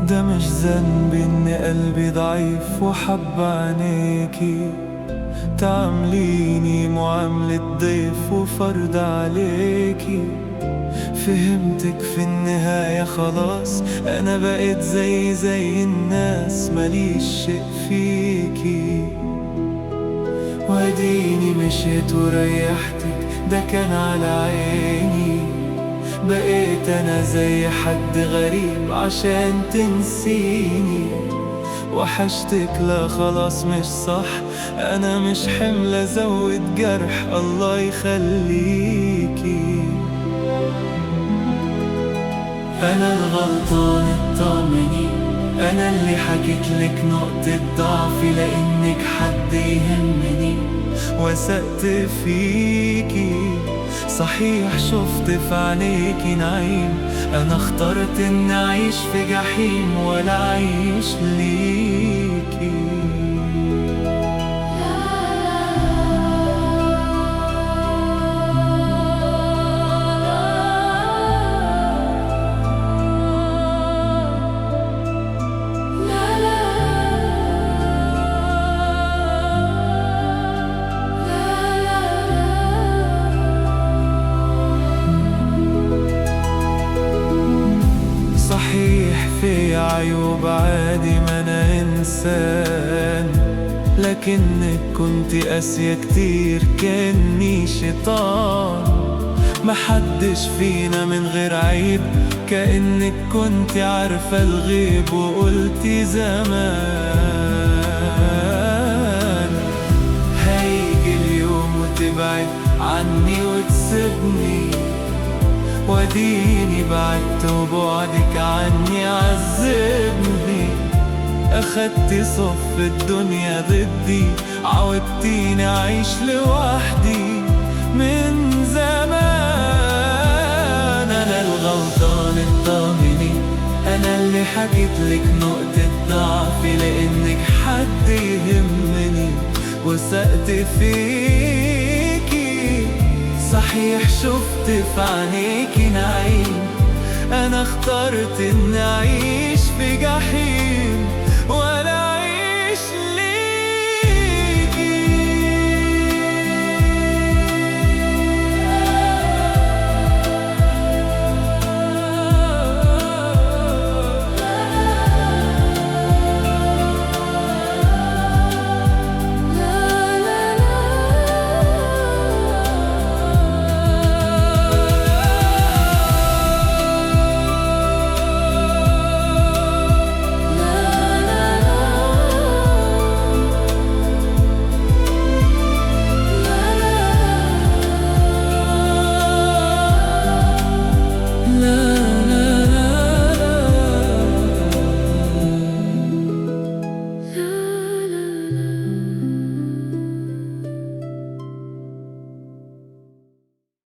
ده مش ذنبي ان قلبي ضعيف وحب عينيكي تعامليني معاملة ضيف وفرض عليكي. فهمتك في النهاية خلاص، أنا بقيت زي الناس ماليش شيء فيكي. واديني مشيت وريحتك ده كان على عيني، بقيت أنا زي حد غريب عشان تنسيني. وحشتك لا خلاص مش صح، أنا مش حمل أزود جرح، الله يخليكي. أنا الغلطان اطمني، أنا اللي حكيتلك نقطة ضعفي لأنك حد يهمني وثقت فيكي. صحيح شفت في عينيكي نعيم، أنا اخترت إن أعيش في جحيم ولا أعيش ليكي. صحيح في عيوب عادي ما أنا إنسان، لكنك كنت قاسية كتير كأني شيطان. محدش فينا من غير عيب، كأنك كنت عارفة الغيب وقلتي زمان هيجي اليوم وتبعد عني وتسيبني. وديني بعدت وبعدك عني عذبني، أخدتي صف الدنيا ضدي، عودتيني أعيش لوحدي من زمان. أنا الغلطان اطمني، أنا اللي حكيتلك نقطة ضعفي لأنك حد يهمني وثقت فيكي. صحيح شفت في عينيكي نعيم، أنا اخترت إني أعيش في جحيم